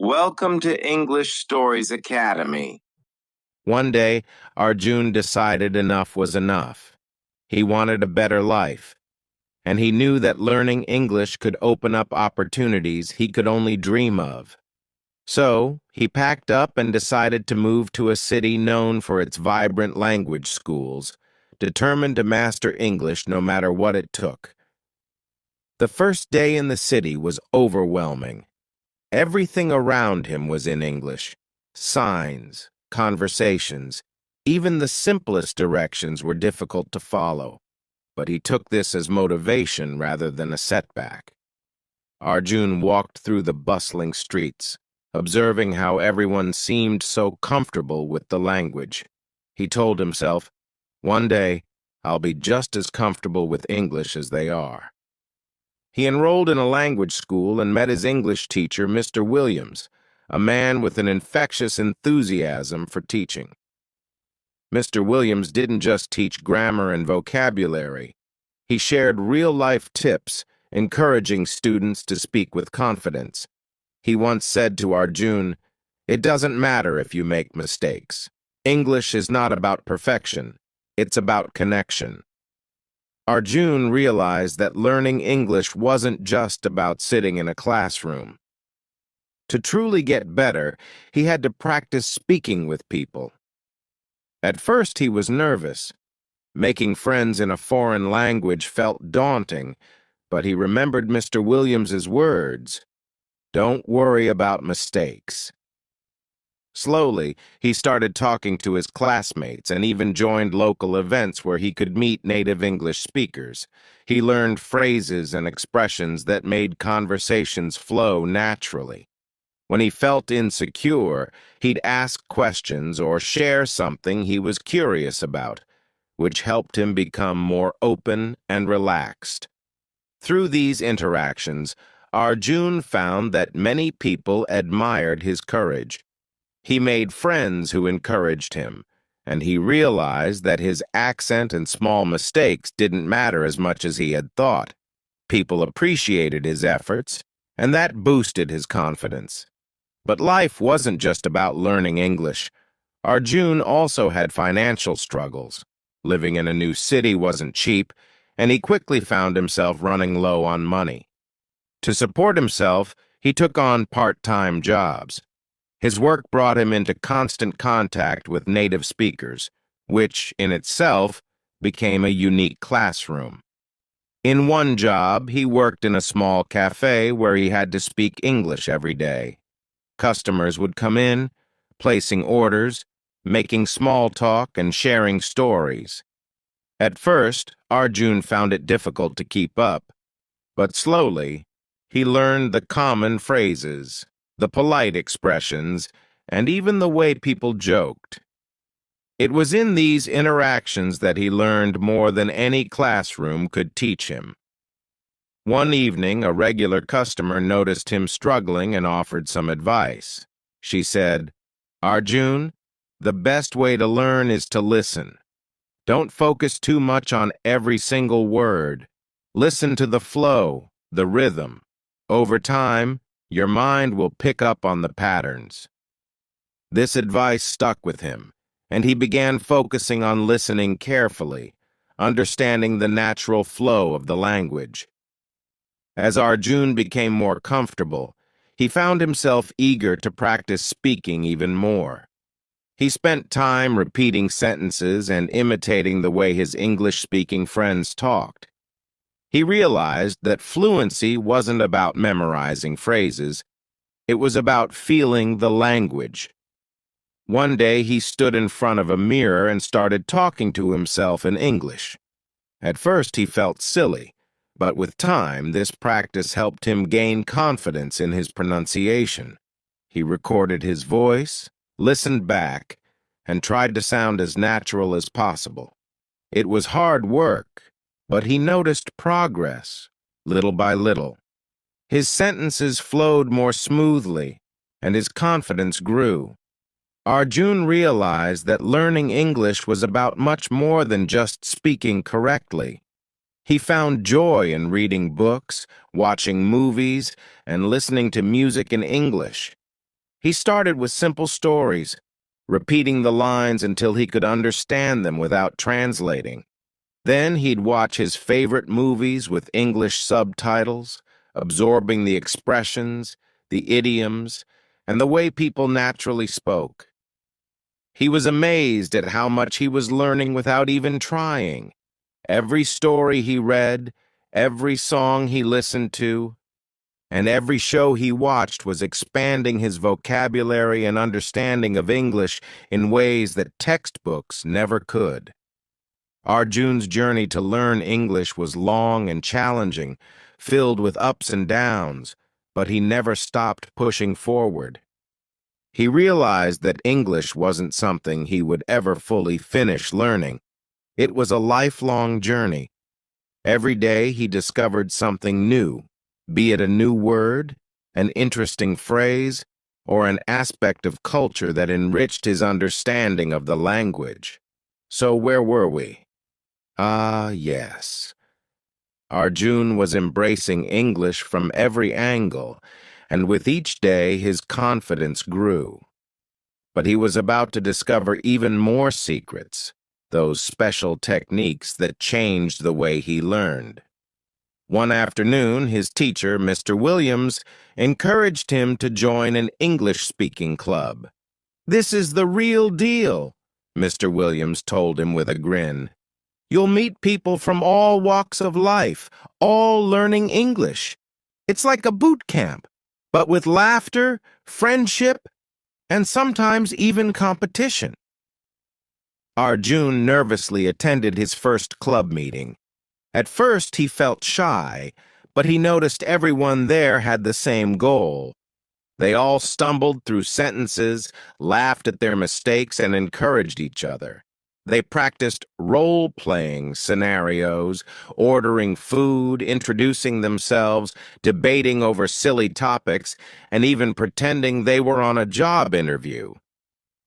Welcome to English Stories Academy. One day, Arjun decided enough was enough. He wanted a better life, and he knew that learning English could open up opportunities he could only dream of. So, he packed up and decided to move to a city known for its vibrant language schools, determined to master English no matter what it took. The first day in the city was overwhelming. Everything around him was in English. Signs, conversations, even the simplest directions were difficult to follow. But he took this as motivation rather than a setback. Arjun walked through the bustling streets, observing how everyone seemed so comfortable with the language. He told himself, "One day, I'll be just as comfortable with English as they are." He enrolled in a language school and met his English teacher, Mr. Williams, a man with an infectious enthusiasm for teaching. Mr. Williams didn't just teach grammar and vocabulary. He shared real-life tips, encouraging students to speak with confidence. He once said to Arjun, "It doesn't matter if you make mistakes. English is not about perfection. It's about connection." Arjun realized that learning English wasn't just about sitting in a classroom. To truly get better, he had to practice speaking with people. At first, he was nervous. Making friends in a foreign language felt daunting, but he remembered Mr. Williams's words, "Don't worry about mistakes." Slowly, he started talking to his classmates and even joined local events where he could meet native English speakers. He learned phrases and expressions that made conversations flow naturally. When he felt insecure, he'd ask questions or share something he was curious about, which helped him become more open and relaxed. Through these interactions, Arjun found that many people admired his courage. He made friends who encouraged him, and he realized that his accent and small mistakes didn't matter as much as he had thought. People appreciated his efforts, and that boosted his confidence. But life wasn't just about learning English. Arjun also had financial struggles. Living in a new city wasn't cheap, and he quickly found himself running low on money. To support himself, he took on part-time jobs. His work brought him into constant contact with native speakers, which, in itself, became a unique classroom. In one job, he worked in a small cafe where he had to speak English every day. Customers would come in, placing orders, making small talk, and sharing stories. At first, Arjun found it difficult to keep up, but slowly, he learned the common phrases, the polite expressions, and even the way people joked. It was in these interactions that he learned more than any classroom could teach him. One evening, a regular customer noticed him struggling and offered some advice. She said, "Arjun, the best way to learn is to listen. Don't focus too much on every single word. Listen to the flow, the rhythm. Over time, your mind will pick up on the patterns." This advice stuck with him, and he began focusing on listening carefully, understanding the natural flow of the language. As Arjun became more comfortable, he found himself eager to practice speaking even more. He spent time repeating sentences and imitating the way his English-speaking friends talked. He realized that fluency wasn't about memorizing phrases. It was about feeling the language. One day, he stood in front of a mirror and started talking to himself in English. At first, he felt silly, but with time, this practice helped him gain confidence in his pronunciation. He recorded his voice, listened back, and tried to sound as natural as possible. It was hard work, but he noticed progress, little by little. His sentences flowed more smoothly, and his confidence grew. Arjun realized that learning English was about much more than just speaking correctly. He found joy in reading books, watching movies, and listening to music in English. He started with simple stories, repeating the lines until he could understand them without translating. Then he'd watch his favorite movies with English subtitles, absorbing the expressions, the idioms, and the way people naturally spoke. He was amazed at how much he was learning without even trying. Every story he read, every song he listened to, and every show he watched was expanding his vocabulary and understanding of English in ways that textbooks never could. Arjun's journey to learn English was long and challenging, filled with ups and downs, but he never stopped pushing forward. He realized that English wasn't something he would ever fully finish learning. It was a lifelong journey. Every day he discovered something new, be it a new word, an interesting phrase, or an aspect of culture that enriched his understanding of the language. So where were we? Ah, yes. Arjun was embracing English from every angle, and with each day his confidence grew. But he was about to discover even more secrets, those special techniques that changed the way he learned. One afternoon, his teacher, Mr. Williams, encouraged him to join an English-speaking club. "This is the real deal," Mr. Williams told him with a grin. "You'll meet people from all walks of life, all learning English. It's like a boot camp, but with laughter, friendship, and sometimes even competition." Arjun nervously attended his first club meeting. At first, he felt shy, but he noticed everyone there had the same goal. They all stumbled through sentences, laughed at their mistakes, and encouraged each other. They practiced role-playing scenarios, ordering food, introducing themselves, debating over silly topics, and even pretending they were on a job interview.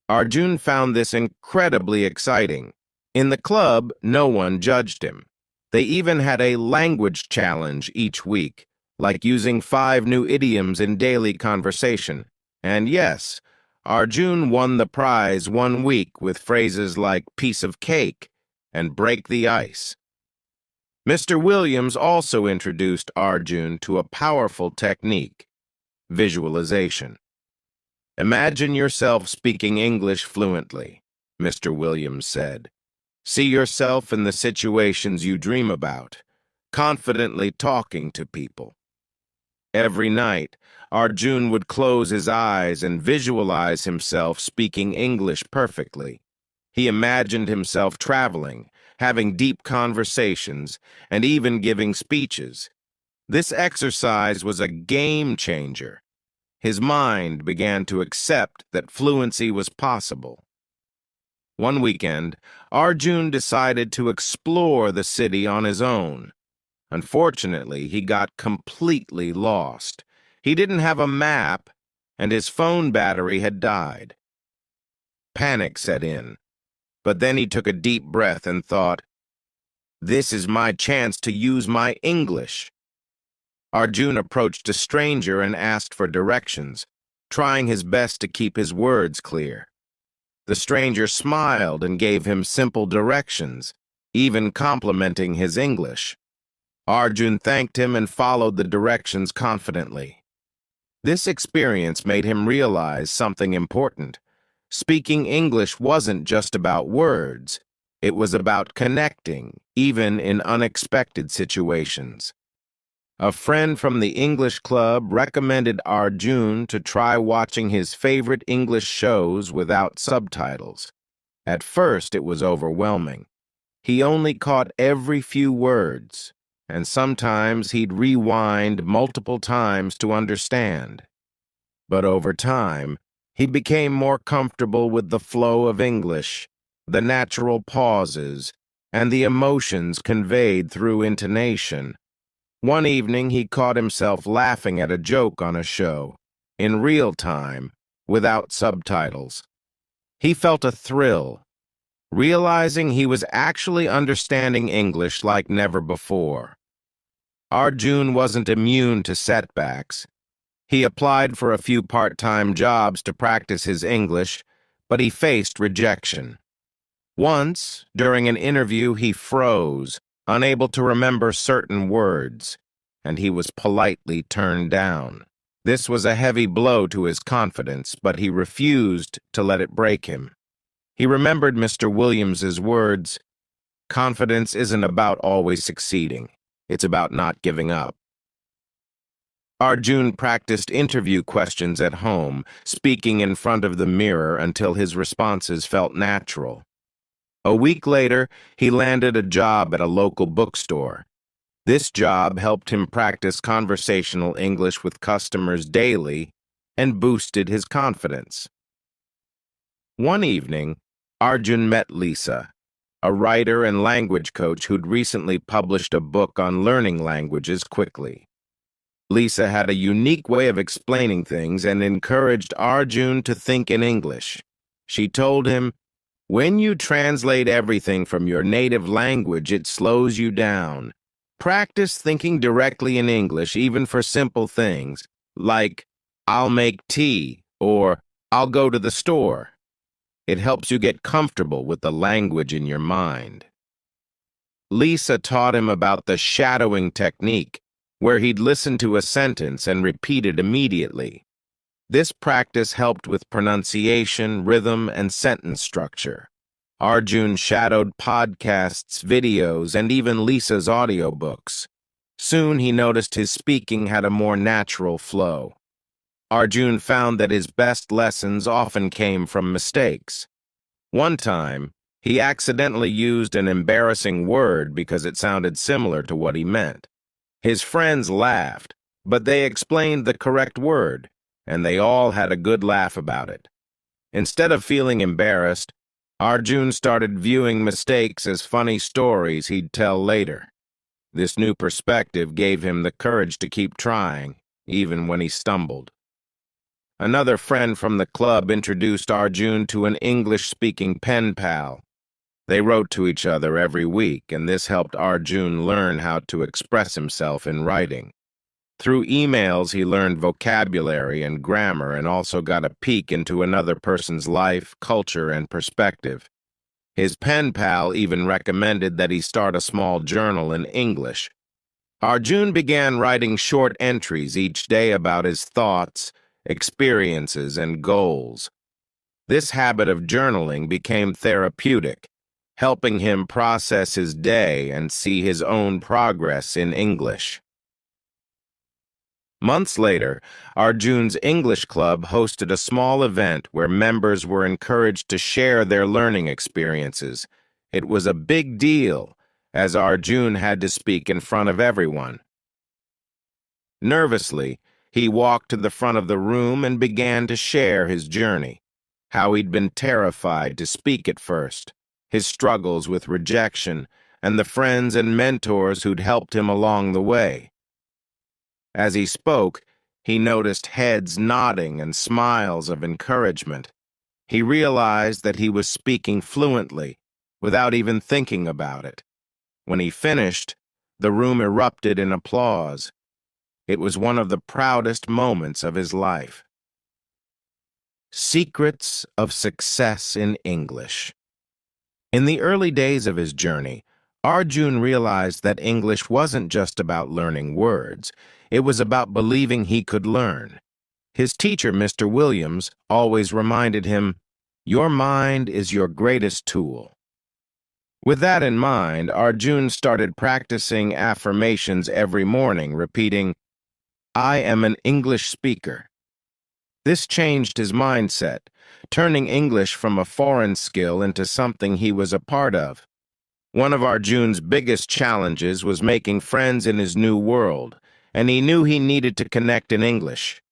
Arjun found this incredibly exciting. In the club, no one judged him. They even had a language challenge each week, like using 5 new idioms in daily conversation. And yes, Arjun won the prize one week with phrases like piece of cake and break the ice. Mr. Williams also introduced Arjun to a powerful technique, visualization. "Imagine yourself speaking English fluently," Mr. Williams said. "See yourself in the situations you dream about, confidently talking to people." Every night, Arjun would close his eyes and visualize himself speaking English perfectly. He imagined himself traveling, having deep conversations, and even giving speeches. This exercise was a game changer. His mind began to accept that fluency was possible. One weekend, Arjun decided to explore the city on his own. Unfortunately, he got completely lost. He didn't have a map, and his phone battery had died. Panic set in, but then he took a deep breath and thought, "This is my chance to use my English." Arjun approached a stranger and asked for directions, trying his best to keep his words clear. The stranger smiled and gave him simple directions, even complimenting his English. Arjun thanked him and followed the directions confidently. This experience made him realize something important. Speaking English wasn't just about words. It was about connecting, even in unexpected situations. A friend from the English club recommended Arjun to try watching his favorite English shows without subtitles. At first, it was overwhelming. He only caught every few words, and sometimes he'd rewind multiple times to understand. But over time, he became more comfortable with the flow of English, the natural pauses, and the emotions conveyed through intonation. One evening, he caught himself laughing at a joke on a show, in real time, without subtitles. He felt a thrill, realizing he was actually understanding English like never before. Arjun wasn't immune to setbacks. He applied for a few part-time jobs to practice his English, but he faced rejection. Once, during an interview, he froze, unable to remember certain words, and he was politely turned down. This was a heavy blow to his confidence, but he refused to let it break him. He remembered Mr. Williams's words, "Confidence isn't about always succeeding. It's about not giving up." Arjun practiced interview questions at home, speaking in front of the mirror until his responses felt natural. A week later, he landed a job at a local bookstore. This job helped him practice conversational English with customers daily and boosted his confidence. One evening, Arjun met Lisa, a writer and language coach who'd recently published a book on learning languages quickly. Lisa had a unique way of explaining things and encouraged Arjun to think in English. She told him, "When you translate everything from your native language, it slows you down. Practice thinking directly in English, even for simple things, like, 'I'll make tea,' or 'I'll go to the store.' It helps you get comfortable with the language in your mind." Lisa taught him about the shadowing technique, where he'd listen to a sentence and repeat it immediately. This practice helped with pronunciation, rhythm, and sentence structure. Arjun shadowed podcasts, videos, and even Lisa's audiobooks. Soon he noticed his speaking had a more natural flow. Arjun found that his best lessons often came from mistakes. One time, he accidentally used an embarrassing word because it sounded similar to what he meant. His friends laughed, but they explained the correct word, and they all had a good laugh about it. Instead of feeling embarrassed, Arjun started viewing mistakes as funny stories he'd tell later. This new perspective gave him the courage to keep trying, even when he stumbled. Another friend from the club introduced Arjun to an English-speaking pen pal. They wrote to each other every week, and this helped Arjun learn how to express himself in writing. Through emails, he learned vocabulary and grammar and also got a peek into another person's life, culture, and perspective. His pen pal even recommended that he start a small journal in English. Arjun began writing short entries each day about his thoughts, experiences, and goals. This habit of journaling became therapeutic, helping him process his day and see his own progress in English. Months later, Arjun's English club hosted a small event where members were encouraged to share their learning experiences. It was a big deal, as Arjun had to speak in front of everyone. Nervously, he walked to the front of the room and began to share his journey, how he'd been terrified to speak at first, his struggles with rejection, and the friends and mentors who'd helped him along the way. As he spoke, he noticed heads nodding and smiles of encouragement. He realized that he was speaking fluently, without even thinking about it. When he finished, the room erupted in applause. It was one of the proudest moments of his life. Secrets of Success in English. In the early days of his journey, Arjun realized that English wasn't just about learning words. It was about believing he could learn. His teacher, Mr. Williams, always reminded him, "Your mind is your greatest tool." With that in mind, Arjun started practicing affirmations every morning, repeating, "I am an English speaker." This changed his mindset, turning English from a foreign skill into something he was a part of. One of Arjun's biggest challenges was making friends in his new world, and he knew he needed to connect in English.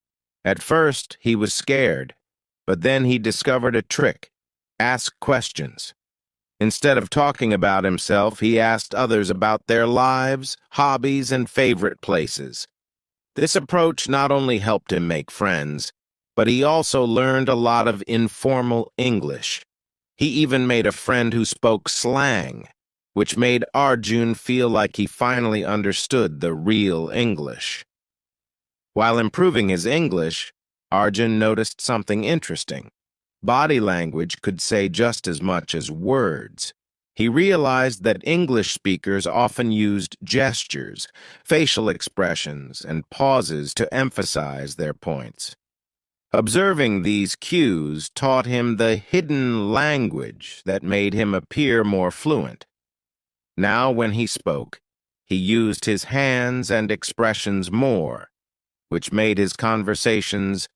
At first, he was scared, but then he discovered a trick: ask questions. Instead of talking about himself, he asked others about their lives, hobbies, and favorite places. This approach not only helped him make friends, but he also learned a lot of informal English. He even made a friend who spoke slang, which made Arjun feel like he finally understood the real English. While improving his English, Arjun noticed something interesting. Body language could say just as much as words. He realized that English speakers often used gestures, facial expressions, and pauses to emphasize their points. Observing these cues taught him the hidden language that made him appear more fluent. Now, when he spoke, he used his hands and expressions more, which made his conversations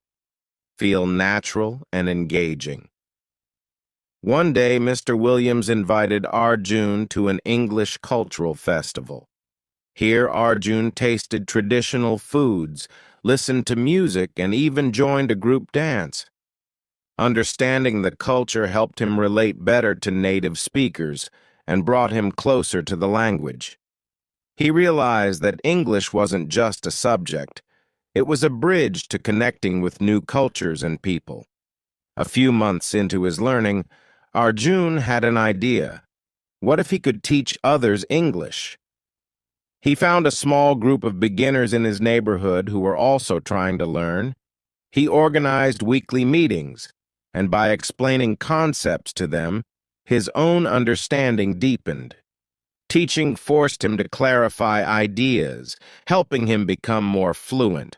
feel natural and engaging. One day, Mr. Williams invited Arjun to an English cultural festival. Here, Arjun tasted traditional foods, listened to music, and even joined a group dance. Understanding the culture helped him relate better to native speakers and brought him closer to the language. He realized that English wasn't just a subject, it was a bridge to connecting with new cultures and people. A few months into his learning, Arjun had an idea. What if he could teach others English? He found a small group of beginners in his neighborhood who were also trying to learn. He organized weekly meetings, and by explaining concepts to them, his own understanding deepened. Teaching forced him to clarify ideas, helping him become more fluent.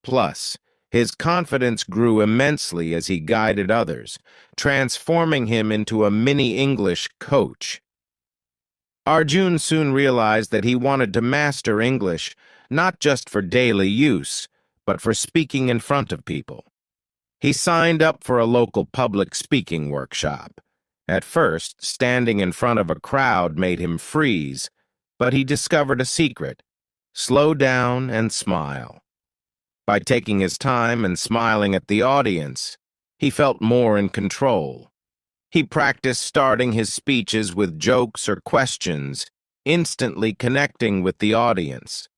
Plus, his confidence grew immensely as he guided others, transforming him into a mini English coach. Arjun soon realized that he wanted to master English, not just for daily use, but for speaking in front of people. He signed up for a local public speaking workshop. At first, standing in front of a crowd made him freeze, but he discovered a secret: slow down and smile. By taking his time and smiling at the audience, he felt more in control. He practiced starting his speeches with jokes or questions, instantly connecting with the audience.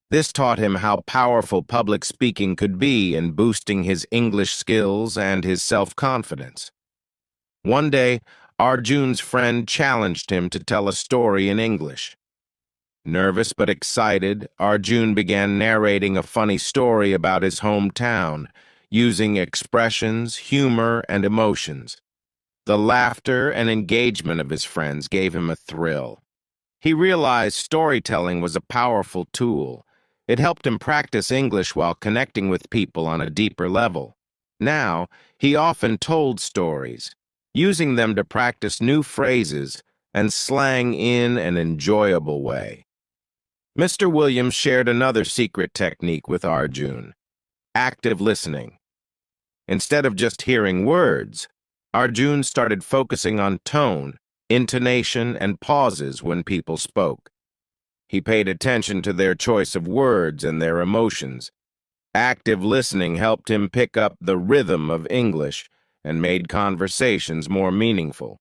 This taught him how powerful public speaking could be in boosting his English skills and his self-confidence. One day, Arjun's friend challenged him to tell a story in English. Nervous but excited, Arjun began narrating a funny story about his hometown, using expressions, humor, and emotions. The laughter and engagement of his friends gave him a thrill. He realized storytelling was a powerful tool. It helped him practice English while connecting with people on a deeper level. Now, he often told stories, using them to practice new phrases and slang in an enjoyable way. Mr. Williams shared another secret technique with Arjun: active listening. Instead of just hearing words, Arjun started focusing on tone, intonation, and pauses when people spoke. He paid attention to their choice of words and their emotions. Active listening helped him pick up the rhythm of English and made conversations more meaningful.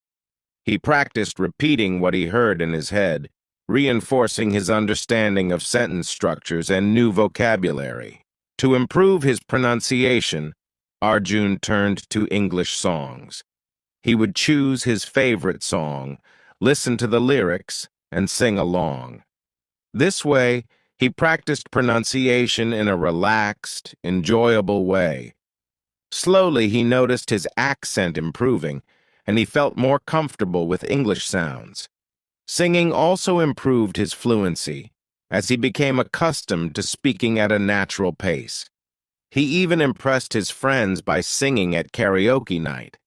He practiced repeating what he heard in his head, reinforcing his understanding of sentence structures and new vocabulary. To improve his pronunciation, Arjun turned to English songs. He would choose his favorite song, listen to the lyrics, and sing along. This way, he practiced pronunciation in a relaxed, enjoyable way. Slowly, he noticed his accent improving, and he felt more comfortable with English sounds. Singing also improved his fluency, as he became accustomed to speaking at a natural pace. He even impressed his friends by singing at karaoke night.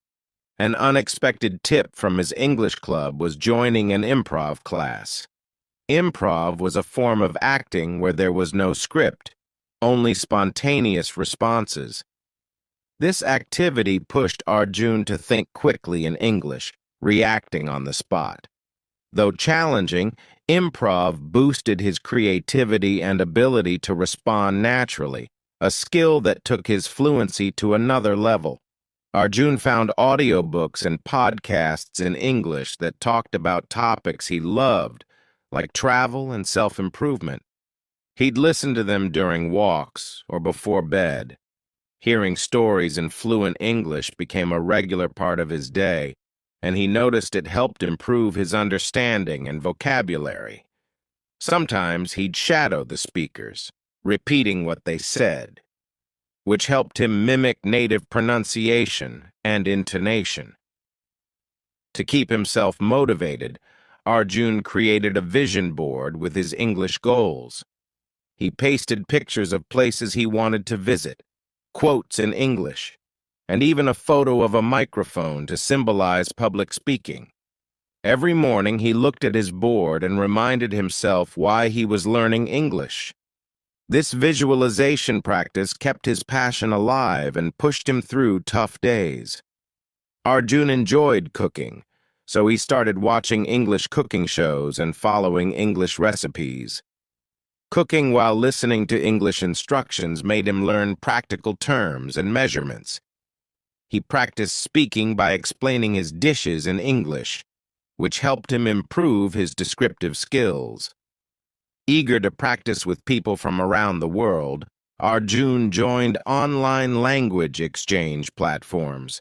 An unexpected tip from his English club was joining an improv class. Improv was a form of acting where there was no script, only spontaneous responses. This activity pushed Arjun to think quickly in English, reacting on the spot. Though challenging, improv boosted his creativity and ability to respond naturally, a skill that took his fluency to another level. Arjun found audiobooks and podcasts in English that talked about topics he loved, like travel and self-improvement. He'd listen to them during walks or before bed. Hearing stories in fluent English became a regular part of his day, and he noticed it helped improve his understanding and vocabulary. Sometimes he'd shadow the speakers, repeating what they said, which helped him mimic native pronunciation and intonation. To keep himself motivated, Arjun created a vision board with his English goals. He pasted pictures of places he wanted to visit, quotes in English, and even a photo of a microphone to symbolize public speaking. Every morning he looked at his board and reminded himself why he was learning English. This visualization practice kept his passion alive and pushed him through tough days. Arjun enjoyed cooking, so he started watching English cooking shows and following English recipes. Cooking while listening to English instructions made him learn practical terms and measurements. He practiced speaking by explaining his dishes in English, which helped him improve his descriptive skills. Eager to practice with people from around the world, Arjun joined online language exchange platforms.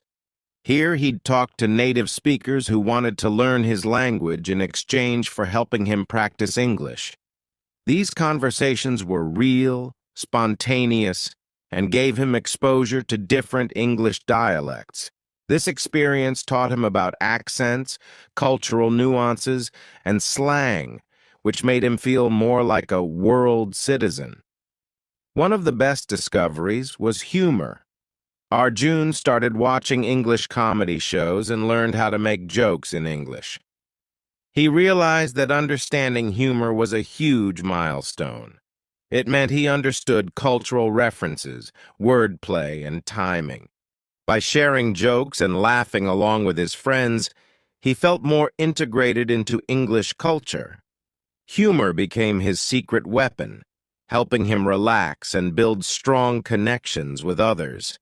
Here he'd talk to native speakers who wanted to learn his language in exchange for helping him practice English. These conversations were real, spontaneous, and gave him exposure to different English dialects. This experience taught him about accents, cultural nuances, and slang, which made him feel more like a world citizen. One of the best discoveries was humor. Arjun started watching English comedy shows and learned how to make jokes in English. He realized that understanding humor was a huge milestone. It meant he understood cultural references, wordplay, and timing. By sharing jokes and laughing along with his friends, he felt more integrated into English culture. Humor became his secret weapon, helping him relax and build strong connections with others.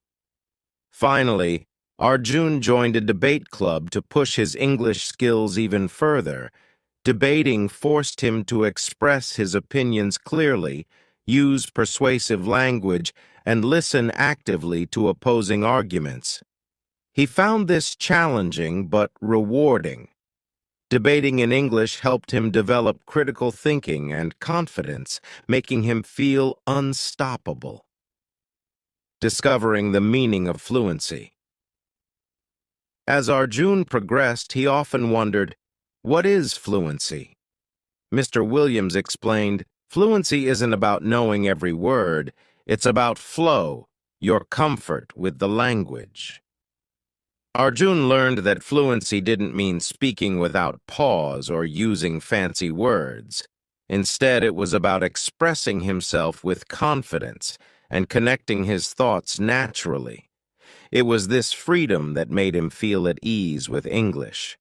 Finally, Arjun joined a debate club to push his English skills even further. Debating forced him to express his opinions clearly, use persuasive language, and listen actively to opposing arguments. He found this challenging but rewarding. Debating in English helped him develop critical thinking and confidence, making him feel unstoppable. Discovering the meaning of fluency. As Arjun progressed, he often wondered, what is fluency? Mr. Williams explained, fluency isn't about knowing every word, it's about flow, your comfort with the language. Arjun learned that fluency didn't mean speaking without pause or using fancy words. Instead, it was about expressing himself with confidence and connecting his thoughts naturally. It was this freedom that made him feel at ease with English.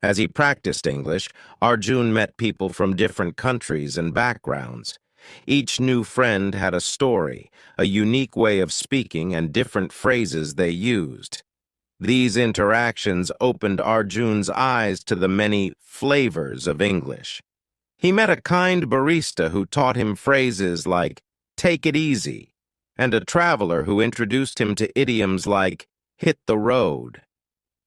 As he practiced English, Arjun met people from different countries and backgrounds. Each new friend had a story, a unique way of speaking, and different phrases they used. These interactions opened Arjun's eyes to the many flavors of English. He met a kind barista who taught him phrases like, "take it easy," and a traveler who introduced him to idioms like, "hit the road."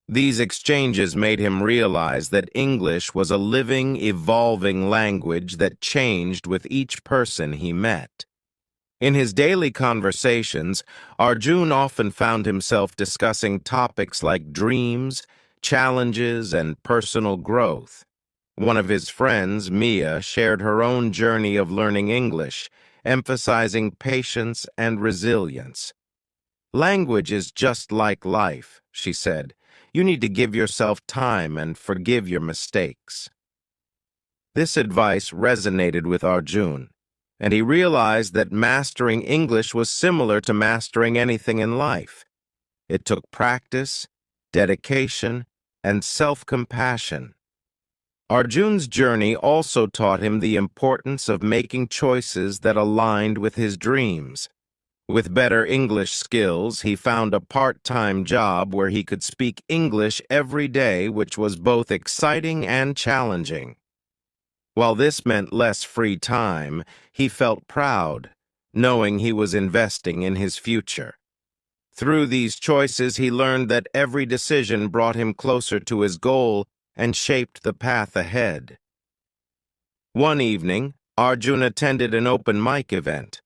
These exchanges made him realize that English was a living, evolving language that changed with each person he met. In his daily conversations, Arjun often found himself discussing topics like dreams, challenges, and personal growth. One of his friends, Mia, shared her own journey of learning English, emphasizing patience and resilience. "Language is just like life," she said. "You need to give yourself time and forgive your mistakes." This advice resonated with Arjun, and he realized that mastering English was similar to mastering anything in life. It took practice, dedication, and self-compassion. Arjun's journey also taught him the importance of making choices that aligned with his dreams. With better English skills, he found a part-time job where he could speak English every day, which was both exciting and challenging. While this meant less free time, he felt proud, knowing he was investing in his future. Through these choices, he learned that every decision brought him closer to his goal and shaped the path ahead. One evening, Arjun attended an open mic event.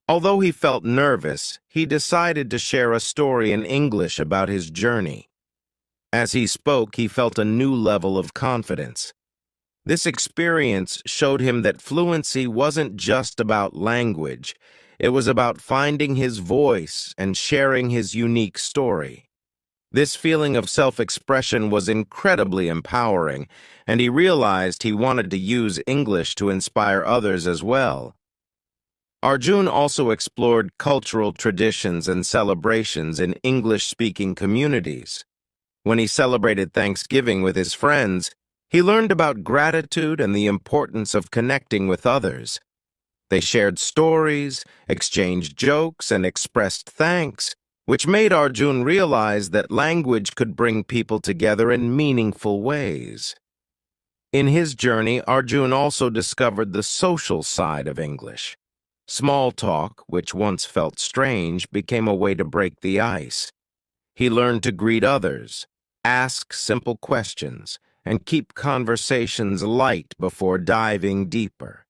Although he felt nervous, he decided to share a story in English about his journey. As he spoke, he felt a new level of confidence. This experience showed him that fluency wasn't just about language. It was about finding his voice and sharing his unique story. This feeling of self-expression was incredibly empowering, and he realized he wanted to use English to inspire others as well. Arjun also explored cultural traditions and celebrations in English-speaking communities. When he celebrated Thanksgiving with his friends, he learned about gratitude and the importance of connecting with others. They shared stories, exchanged jokes, and expressed thanks, which made Arjun realize that language could bring people together in meaningful ways. In his journey, Arjun also discovered the social side of English. Small talk, which once felt strange, became a way to break the ice. He learned to greet others, ask simple questions, and keep conversations light before diving deeper.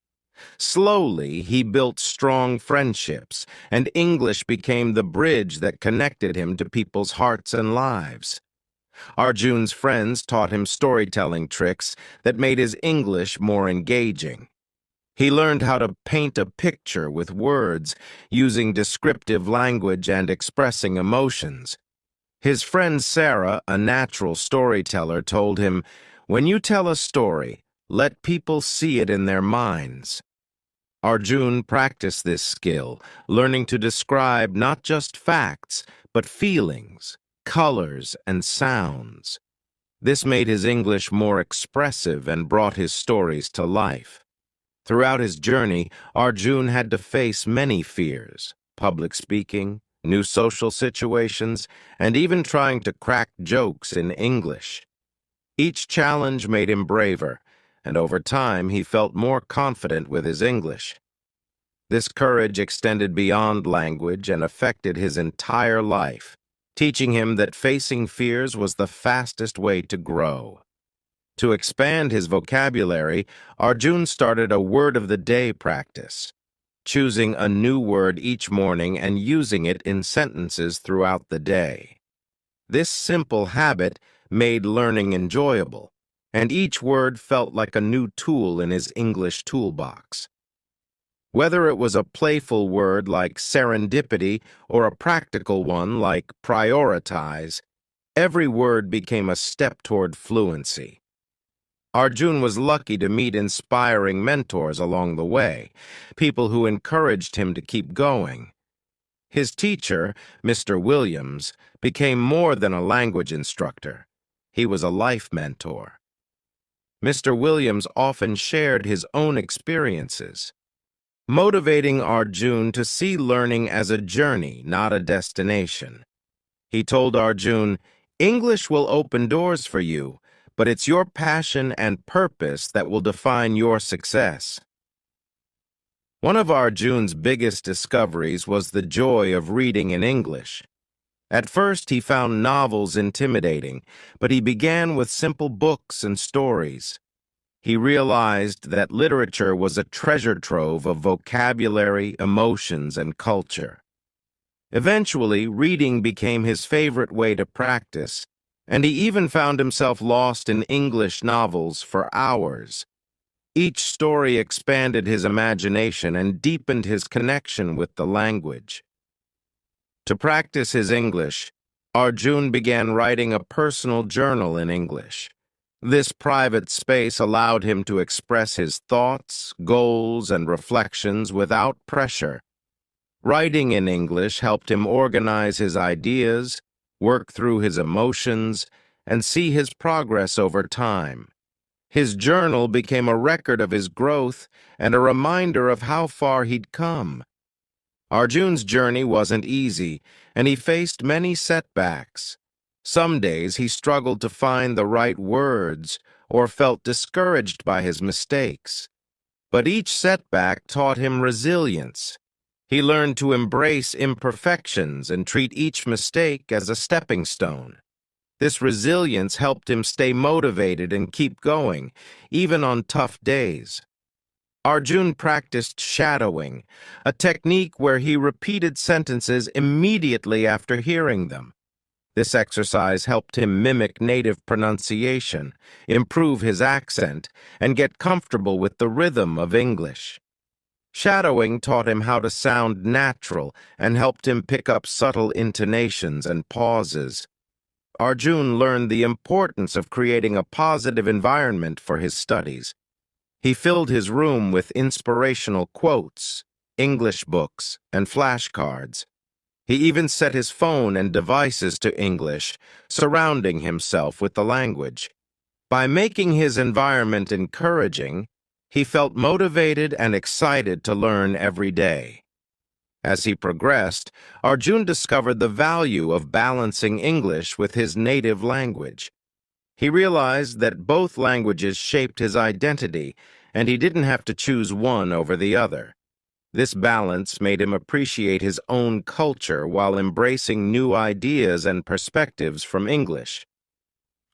Slowly, he built strong friendships, and English became the bridge that connected him to people's hearts and lives. Arjun's friends taught him storytelling tricks that made his English more engaging. He learned how to paint a picture with words, using descriptive language and expressing emotions. His friend Sarah, a natural storyteller, told him, "When you tell a story, let people see it in their minds." Arjun practiced this skill, learning to describe not just facts, but feelings, colors, and sounds. This made his English more expressive and brought his stories to life. Throughout his journey, Arjun had to face many fears: public speaking, new social situations, and even trying to crack jokes in English. Each challenge made him braver, and over time he felt more confident with his English. This courage extended beyond language and affected his entire life, teaching him that facing fears was the fastest way to grow. To expand his vocabulary, Arjun started a word-of-the-day practice, choosing a new word each morning and using it in sentences throughout the day. This simple habit made learning enjoyable, and each word felt like a new tool in his English toolbox. Whether it was a playful word like serendipity or a practical one like prioritize, every word became a step toward fluency. Arjun was lucky to meet inspiring mentors along the way, people who encouraged him to keep going. His teacher, Mr. Williams, became more than a language instructor. He was a life mentor. Mr. Williams often shared his own experiences, motivating Arjun to see learning as a journey, not a destination. He told Arjun, "English will open doors for you, but it's your passion and purpose that will define your success." One of Arjun's biggest discoveries was the joy of reading in English. At first, he found novels intimidating, but he began with simple books and stories. He realized that literature was a treasure trove of vocabulary, emotions, and culture. Eventually, reading became his favorite way to practice, and he even found himself lost in English novels for hours. Each story expanded his imagination and deepened his connection with the language. To practice his English, Arjun began writing a personal journal in English. This private space allowed him to express his thoughts, goals, and reflections without pressure. Writing in English helped him organize his ideas, work through his emotions, and see his progress over time. His journal became a record of his growth and a reminder of how far he'd come. Arjun's journey wasn't easy, and he faced many setbacks. Some days he struggled to find the right words or felt discouraged by his mistakes. But each setback taught him resilience. He learned to embrace imperfections and treat each mistake as a stepping stone. This resilience helped him stay motivated and keep going, even on tough days. Arjun practiced shadowing, a technique where he repeated sentences immediately after hearing them. This exercise helped him mimic native pronunciation, improve his accent, and get comfortable with the rhythm of English. Shadowing taught him how to sound natural and helped him pick up subtle intonations and pauses. Arjun learned the importance of creating a positive environment for his studies. He filled his room with inspirational quotes, English books, and flashcards. He even set his phone and devices to English, surrounding himself with the language. By making his environment encouraging, he felt motivated and excited to learn every day. As he progressed, Arjun discovered the value of balancing English with his native language. He realized that both languages shaped his identity, and he didn't have to choose one over the other. This balance made him appreciate his own culture while embracing new ideas and perspectives from English.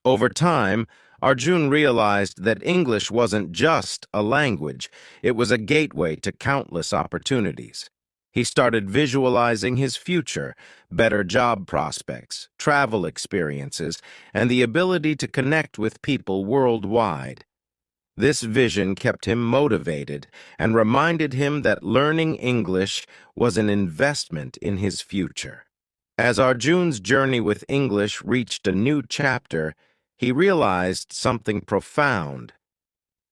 Over time, Arjun realized that English wasn't just a language, it was a gateway to countless opportunities. He started visualizing his future, better job prospects, travel experiences, and the ability to connect with people worldwide. This vision kept him motivated and reminded him that learning English was an investment in his future. As Arjun's journey with English reached a new chapter, he realized something profound.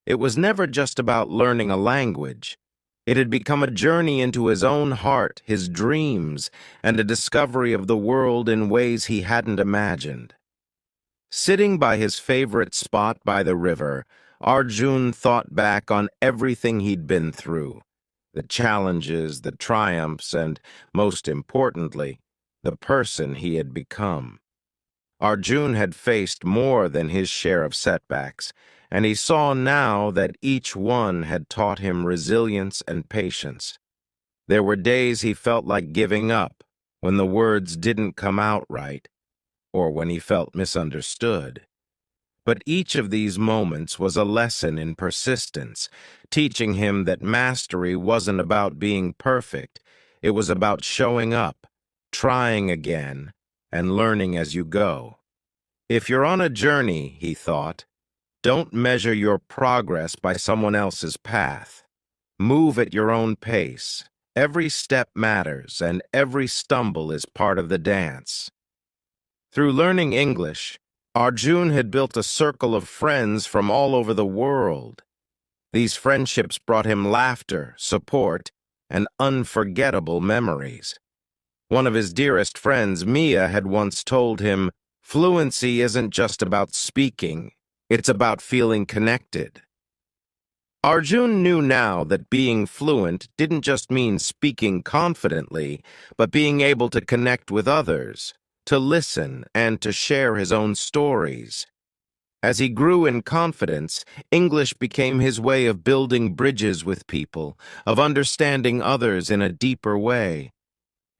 It was never just about learning a language. It had become a journey into his own heart, his dreams, and a discovery of the world in ways he hadn't imagined. Sitting by his favorite spot by the river, Arjun thought back on everything he'd been through, the challenges, the triumphs, and, most importantly, the person he had become. Arjun had faced more than his share of setbacks, and he saw now that each one had taught him resilience and patience. There were days he felt like giving up, when the words didn't come out right, or when he felt misunderstood. But each of these moments was a lesson in persistence, teaching him that mastery wasn't about being perfect. It was about showing up, trying again, and learning as you go. If you're on a journey, he thought, don't measure your progress by someone else's path. Move at your own pace. Every step matters, and every stumble is part of the dance. Through learning English, Arjun had built a circle of friends from all over the world. These friendships brought him laughter, support, and unforgettable memories. One of his dearest friends, Mia, had once told him, "Fluency isn't just about speaking, it's about feeling connected." Arjun knew now that being fluent didn't just mean speaking confidently, but being able to connect with others, to listen, and to share his own stories. As he grew in confidence, English became his way of building bridges with people, of understanding others in a deeper way.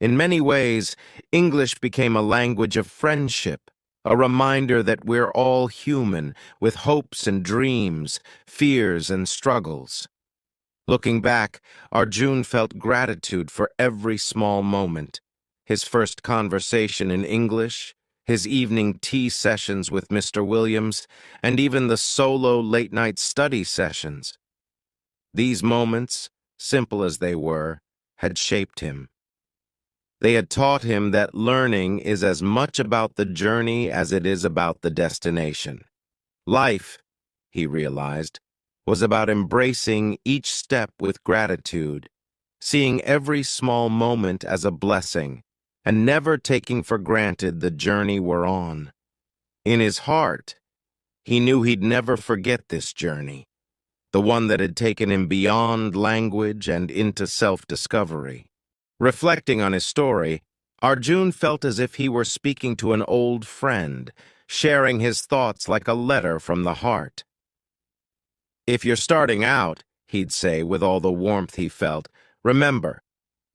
In many ways, English became a language of friendship, a reminder that we're all human, with hopes and dreams, fears and struggles. Looking back, Arjun felt gratitude for every small moment. His first conversation in English, his evening tea sessions with Mr. Williams, and even the solo late-night study sessions. These moments, simple as they were, had shaped him. They had taught him that learning is as much about the journey as it is about the destination. Life, he realized, was about embracing each step with gratitude, seeing every small moment as a blessing, and never taking for granted the journey we're on. In his heart, he knew he'd never forget this journey, the one that had taken him beyond language and into self-discovery. Reflecting on his story, Arjun felt as if he were speaking to an old friend, sharing his thoughts like a letter from the heart. If you're starting out, he'd say with all the warmth he felt, remember,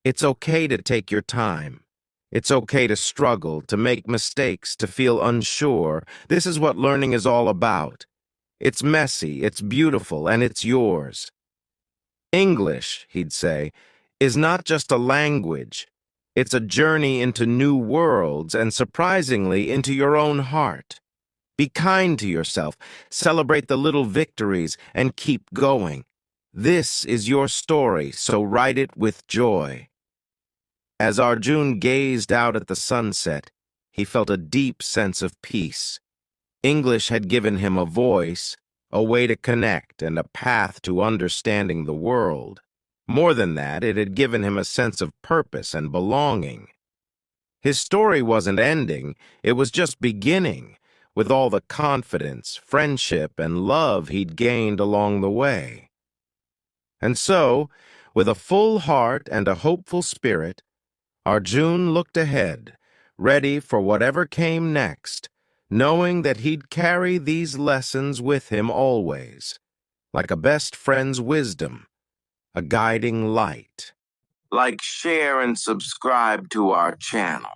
it's okay to take your time. It's okay to struggle, to make mistakes, to feel unsure. This is what learning is all about. It's messy, it's beautiful, and it's yours. English, he'd say, is not just a language. It's a journey into new worlds and, surprisingly, into your own heart. Be kind to yourself, celebrate the little victories, and keep going. This is your story, so write it with joy. As Arjun gazed out at the sunset, he felt a deep sense of peace. English had given him a voice, a way to connect, and a path to understanding the world. More than that, it had given him a sense of purpose and belonging. His story wasn't ending, it was just beginning, with all the confidence, friendship, and love he'd gained along the way. And so, with a full heart and a hopeful spirit, Arjun looked ahead, ready for whatever came next, knowing that he'd carry these lessons with him always, like a best friend's wisdom, a guiding light. Like, share, and subscribe to our channel.